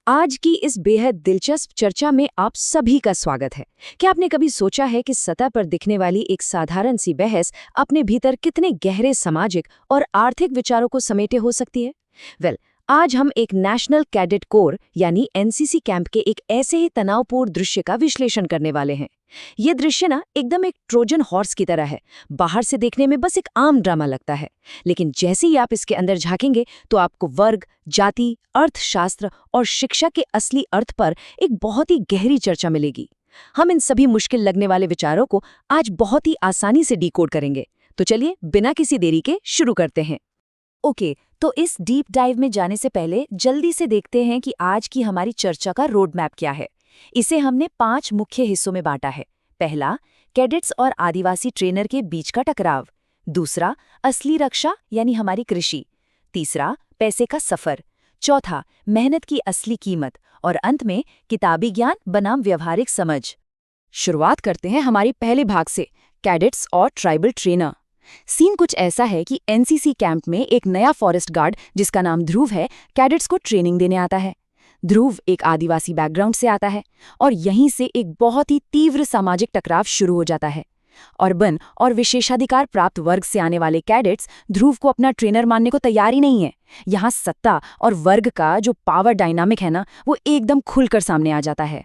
आज की इस बेहद दिलचस्प चर्चा में आप सभी का स्वागत है। क्या आपने कभी सोचा है कि सतह पर दिखने वाली एक साधारण सी बहस अपने भीतर कितने गहरे सामाजिक और आर्थिक विचारों को समेटे हो सकती है? आज हम एक नेशनल कैडेट कोर यानी एनसीसी कैंप के एक ऐसे ही तनावपूर्ण दृश्य का विश्लेषण करने वाले हैं। ये दृश्य ना एकदम एक ट्रोजन हॉर्स की तरह है। बाहर से देखने में बस एक आम ड्रामा लगता है, लेकिन जैसे ही आप इसके अंदर झांकेंगे तो आपको वर्ग, जाति, अर्थशास्त्र और शिक्षा के असली अर्थ पर एक बहुत ही गहरी चर्चा मिलेगी। हम इन सभी मुश्किल लगने वाले विचारों को आज बहुत ही आसानी से डिकोड करेंगे। तो चलिए बिना किसी देरी के शुरू करते हैं। ओके, तो इस डीप डाइव में जाने से पहले जल्दी से देखते हैं कि आज की हमारी चर्चा का रोड मैप क्या है। इसे हमने 5 मुख्य हिस्सों में बांटा है। पहला, कैडेट्स और आदिवासी ट्रेनर के बीच का टकराव। दूसरा, असली रक्षा यानी हमारी कृषि। तीसरा, पैसे का सफर। चौथा, मेहनत की असली कीमत। और अंत में किताबी ज्ञान बनाम व्यवहारिक समझ। शुरुआत करते हैं हमारे पहले भाग से, कैडेट्स और ट्राइबल ट्रेनर। सीन कुछ ऐसा है कि एनसीसी कैंप में एक नया फॉरेस्ट गार्ड जिसका नाम ध्रुव है, कैडेट्स को ट्रेनिंग देने आता है। ध्रुव एक आदिवासी बैकग्राउंड से आता है और यहीं से एक बहुत ही तीव्र सामाजिक टकराव शुरू हो जाता है। अर्बन और विशेषाधिकार प्राप्त वर्ग से आने वाले कैडेट्स ध्रुव को अपना ट्रेनर मानने को तैयार ही नहीं है। यहाँ सत्ता और वर्ग का जो पावर डायनामिक है ना, वो एकदम खुलकर सामने आ जाता है।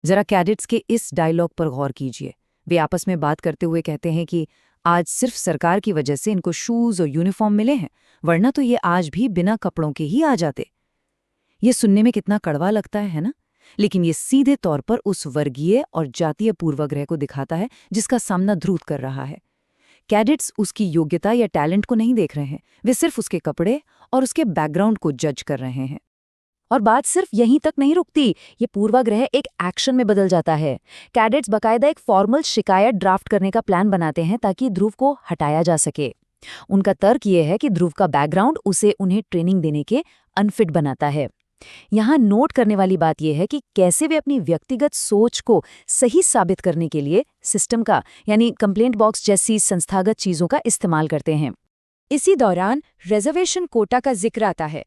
जरा कैडेट्स के इस डायलॉग पर गौर कीजिए। वे आपस में बात करते हुए कहते हैं कि आज सिर्फ सरकार की वजह से इनको शूज और यूनिफॉर्म मिले हैं, वरना तो ये आज भी बिना कपड़ों के ही आ जाते। ये सुनने में कितना कड़वा लगता है ना? लेकिन ये सीधे तौर पर उस वर्गीय और जातीय पूर्वाग्रह को दिखाता है जिसका सामना ध्रुव कर रहा है। कैडेट्स उसकी योग्यता या टैलेंट को नहीं देख रहे हैं, वे सिर्फ उसके कपड़े और उसके बैकग्राउंड को जज कर रहे हैं। और बात सिर्फ यहीं तक नहीं रुकती, ये पूर्वाग्रह एक एक्शन में बदल जाता है। कैडेट्स बकायदा एक फॉर्मल शिकायत ड्राफ्ट करने का प्लान बनाते हैं ताकि ध्रुव को हटाया जा सके। उनका तर्क ये है कि ध्रुव का बैकग्राउंड उसे उन्हें ट्रेनिंग देने के अनफिट बनाता है। यहाँ नोट करने वाली बात यह है कि कैसे वे अपनी व्यक्तिगत सोच को सही साबित करने के लिए सिस्टम का यानी कंप्लेंट बॉक्स जैसी संस्थागत चीजों का इस्तेमाल करते हैं। इसी दौरान रिजर्वेशन कोटा का जिक्र आता है।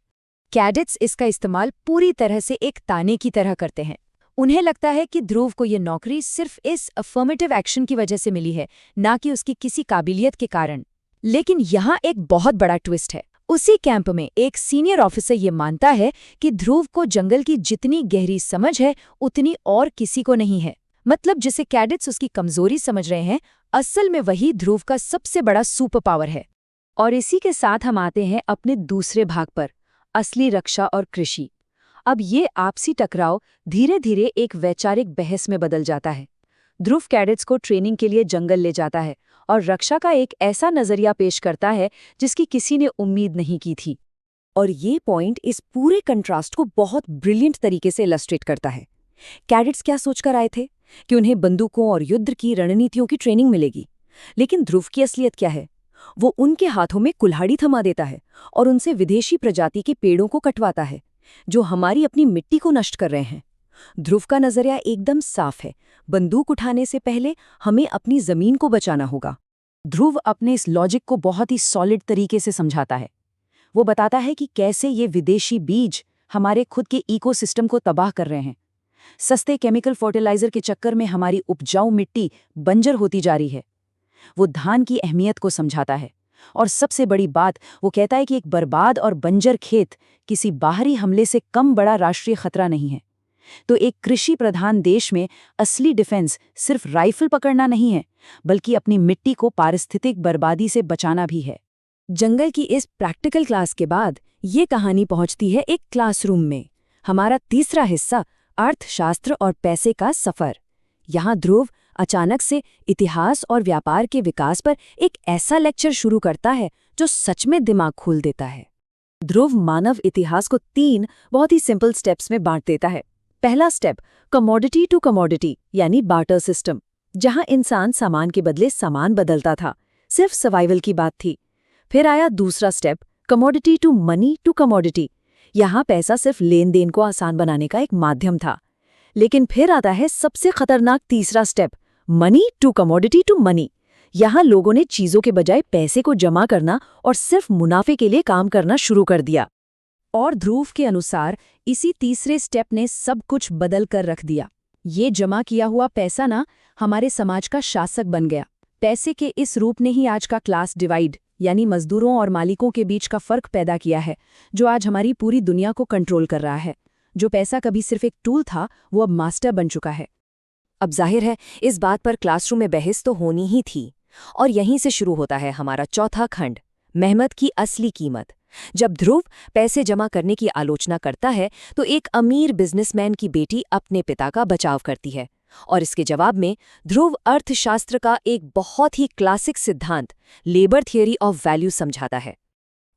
कैडेट्स इसका इस्तेमाल पूरी तरह से एक ताने की तरह करते हैं। उन्हें लगता है कि ध्रुव को ये नौकरी सिर्फ इस अफर्मेटिव एक्शन की वजह से मिली है, ना कि उसकी किसी काबिलियत के कारण। लेकिन यहाँ एक बहुत बड़ा ट्विस्ट है। उसी कैंप में एक सीनियर ऑफिसर ये मानता है कि ध्रुव को जंगल की जितनी गहरी समझ है उतनी और किसी को नहीं है। मतलब जिसे कैडेट्स उसकी कमजोरी समझ रहे हैं, असल में वही ध्रुव का सबसे बड़ा सुपर पावर है। और इसी के साथ हम आते हैं अपने दूसरे भाग पर, असली रक्षा और कृषि। अब ये आपसी टकराव धीरे धीरे एक वैचारिक बहस में बदल जाता है। ध्रुव कैडेट्स को ट्रेनिंग के लिए जंगल ले जाता है और रक्षा का एक ऐसा नजरिया पेश करता है जिसकी किसी ने उम्मीद नहीं की थी। और ये पॉइंट इस पूरे कंट्रास्ट को बहुत ब्रिलियंट तरीके से इलस्ट्रेट करता है। कैडेट्स क्या सोचकर आए थे कि उन्हें बंदूकों और युद्ध की रणनीतियों की ट्रेनिंग मिलेगी, लेकिन ध्रुव की असलियत क्या है? वो उनके हाथों में कुल्हाड़ी थमा देता है और उनसे विदेशी प्रजाति के पेड़ों को कटवाता है जो हमारी अपनी मिट्टी को नष्ट कर रहे हैं। ध्रुव का नजरिया एकदम साफ है, बंदूक उठाने से पहले हमें अपनी जमीन को बचाना होगा। ध्रुव अपने इस लॉजिक को बहुत ही सॉलिड तरीके से समझाता है। वो बताता है कि कैसे ये विदेशी बीज हमारे खुद के इकोसिस्टम को तबाह कर रहे हैं। सस्ते केमिकल फर्टिलाइजर के चक्कर में हमारी उपजाऊ मिट्टी बंजर होती जा रही है। वो धान की अहमियत को समझाता है और सबसे बड़ी बात वो कहता है कि एक बर्बाद और बंजर खेत किसी बाहरी हमले से कम बड़ा राष्ट्रीय खतरा नहीं है। तो एक कृषि प्रधान देश में असली डिफेंस सिर्फ राइफल पकड़ना नहीं है, बल्कि अपनी मिट्टी को पारिस्थितिक बर्बादी से बचाना भी है। जंगल की इस प्रैक्टिकल क्लास के बाद ये कहानी पहुंचती है एक क्लासरूम में। हमारा तीसरा हिस्सा, अर्थशास्त्र और पैसे का सफर। यहाँ ध्रुव अचानक से इतिहास और व्यापार के विकास पर एक ऐसा लेक्चर शुरू करता है जो सच में दिमाग खोल देता है। ध्रुव मानव इतिहास को 3 बहुत ही सिंपल स्टेप्स में बांट देता है। पहला स्टेप, कमोडिटी टू कमोडिटी यानी बार्टर सिस्टम, जहां इंसान सामान के बदले सामान बदलता था, सिर्फ सर्वाइवल की बात थी। फिर आया दूसरा step, commodity to money to commodity. यहाँ पैसा सिर्फ लेन देन को आसान बनाने का एक माध्यम था। लेकिन फिर आता है सबसे खतरनाक तीसरा step, money to commodity to money. यहाँ लोगों ने चीजों के बजाय पैसे को जमा करना और सिर्फ मुनाफे के लिए काम करना शुरू कर दिया। और ध्रुव के अनुसार इसी तीसरे स्टेप ने सब कुछ बदल कर रख दिया। ये जमा किया हुआ पैसा ना हमारे समाज का शासक बन गया। पैसे के इस रूप ने ही आज का क्लास डिवाइड यानी मजदूरों और मालिकों के बीच का फर्क पैदा किया है, जो आज हमारी पूरी दुनिया को कंट्रोल कर रहा है। जो पैसा कभी सिर्फ एक टूल था, वो अब मास्टर बन चुका है। अब जाहिर है इस बात पर क्लासरूम में बहस तो होनी ही थी, और यहीं से शुरू होता है हमारा चौथा खंड, मेहनत की असली कीमत। जब ध्रुव पैसे जमा करने की आलोचना करता है तो एक अमीर बिजनेसमैन की बेटी अपने पिता का बचाव करती है, और इसके जवाब में ध्रुव अर्थशास्त्र का एक बहुत ही क्लासिक सिद्धांत, लेबर थियरी ऑफ वैल्यू समझाता है।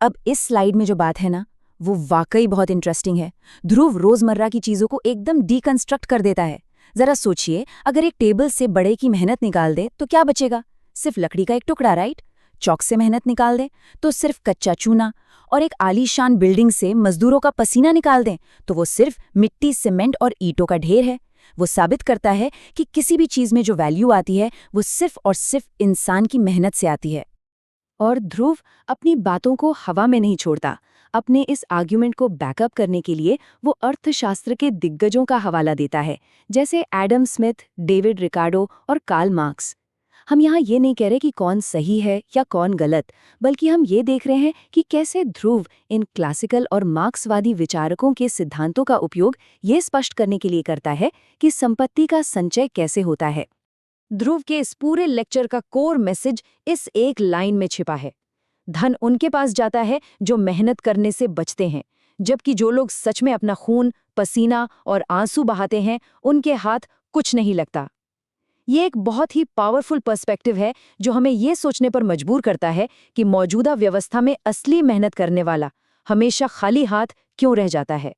अब इस स्लाइड में जो बात है ना, वो वाकई बहुत इंटरेस्टिंग है। ध्रुव रोजमर्रा की चीजों को एकदम डीकंस्ट्रक्ट कर देता है। जरा सोचिए, अगर एक टेबल से बड़े की मेहनत निकाल दे तो क्या बचेगा? सिर्फ लकड़ी का एक टुकड़ा, राइट? चौक से मेहनत निकाल दें तो सिर्फ कच्चा चूना, और एक आलीशान बिल्डिंग से मजदूरों का पसीना निकाल दें तो वो सिर्फ मिट्टी, सीमेंट और ईंटों का ढेर है। वो साबित करता है कि किसी भी चीज में जो वैल्यू आती है वो सिर्फ और सिर्फ इंसान की मेहनत से आती है। और ध्रुव अपनी बातों को हवा में नहीं छोड़ता। अपने इस आर्ग्यूमेंट को बैकअप करने के लिए वो अर्थशास्त्र के दिग्गजों का हवाला देता है, जैसे एडम स्मिथ, डेविड रिकार्डो और कार्ल मार्क्स। हम यहाँ ये नहीं कह रहे कि कौन सही है या कौन गलत, बल्कि हम ये देख रहे हैं कि कैसे ध्रुव इन क्लासिकल और मार्क्सवादी विचारकों के सिद्धांतों का उपयोग ये स्पष्ट करने के लिए करता है कि संपत्ति का संचय कैसे होता है। ध्रुव के इस पूरे लेक्चर का कोर मैसेज इस एक लाइन में छिपा है। धन उनके पास जाता है जो मेहनत करने से बचते हैं, जबकि जो लोग सच में अपना खून, पसीना और आंसू बहाते हैं, उनके हाथ कुछ नहीं लगता। ये एक बहुत ही पावरफुल पर्सपेक्टिव है जो हमें ये सोचने पर मजबूर करता है कि मौजूदा व्यवस्था में असली मेहनत करने वाला हमेशा खाली हाथ क्यों रह जाता है।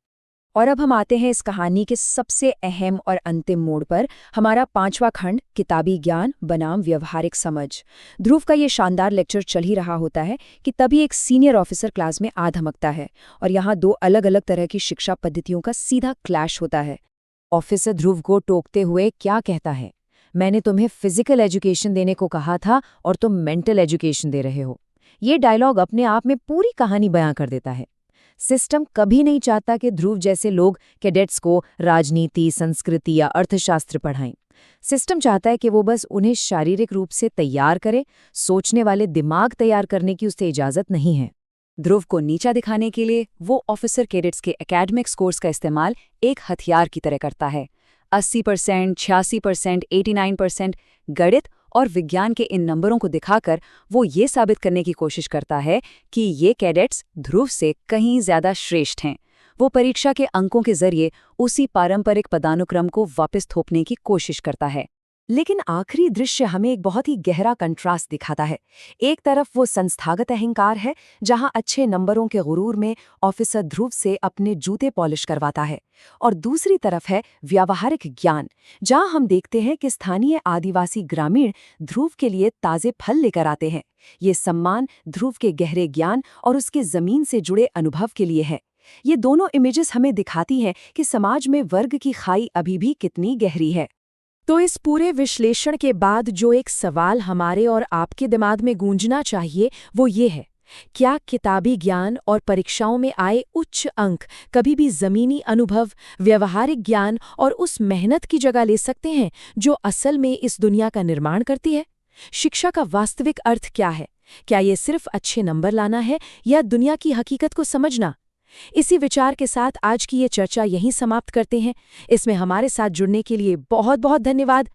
और अब हम आते हैं इस कहानी के सबसे अहम और अंतिम मोड़ पर, हमारा 5वां खंड, किताबी ज्ञान बनाम व्यवहारिक समझ। ध्रुव का ये शानदार लेक्चर चल ही रहा होता है कि तभी एक सीनियर ऑफिसर क्लास में आ धमकता है, और यहाँ 2 अलग अलग तरह की शिक्षा पद्धतियों का सीधा क्लैश होता है। ऑफिसर ध्रुव को टोकते हुए क्या कहता है? मैंने तुम्हें फिजिकल एजुकेशन देने को कहा था और तुम मेंटल एजुकेशन दे रहे हो। ये डायलॉग अपने आप में पूरी कहानी बयां कर देता है। सिस्टम कभी नहीं चाहता कि ध्रुव जैसे लोग कैडेट्स को राजनीति, संस्कृति या अर्थशास्त्र पढ़ाएं। सिस्टम चाहता है कि वो बस उन्हें शारीरिक रूप से तैयार करे, सोचने वाले दिमाग तैयार करने की उसे इजाजत नहीं है। ध्रुव को नीचा दिखाने के लिए वो ऑफिसर कैडेट्स के एकेडमिक स्कोर्स का इस्तेमाल एक हथियार की तरह करता है। 80%, 86%, 89% गणित और विज्ञान के इन नंबरों को दिखाकर वो ये साबित करने की कोशिश करता है कि ये कैडेट्स ध्रुव से कहीं ज्यादा श्रेष्ठ हैं। वो परीक्षा के अंकों के जरिए उसी पारंपरिक पदानुक्रम को वापस थोपने की कोशिश करता है। लेकिन आखिरी दृश्य हमें एक बहुत ही गहरा कंट्रास्ट दिखाता है। एक तरफ वो संस्थागत अहंकार है, जहां अच्छे नंबरों के गुरूर में ऑफिसर ध्रुव से अपने जूते पॉलिश करवाता है, और दूसरी तरफ है व्यावहारिक ज्ञान, जहां हम देखते हैं कि स्थानीय आदिवासी ग्रामीण ध्रुव के लिए ताजे फल लेकर आते हैं। ये सम्मान ध्रुव के गहरे ज्ञान और उसके जमीन से जुड़े अनुभव के लिए है। ये दोनों इमेजेस हमें दिखाती हैं कि समाज में वर्ग की खाई अभी भी कितनी गहरी है। तो इस पूरे विश्लेषण के बाद जो एक सवाल हमारे और आपके दिमाग में गूंजना चाहिए वो ये है, क्या किताबी ज्ञान और परीक्षाओं में आए उच्च अंक कभी भी ज़मीनी अनुभव, व्यवहारिक ज्ञान और उस मेहनत की जगह ले सकते हैं जो असल में इस दुनिया का निर्माण करती है? शिक्षा का वास्तविक अर्थ क्या है? क्या ये सिर्फ अच्छे नंबर लाना है या दुनिया की हकीकत को समझना? इसी विचार के साथ आज की ये चर्चा यहीं समाप्त करते हैं। इसमें हमारे साथ जुड़ने के लिए बहुत बहुत धन्यवाद।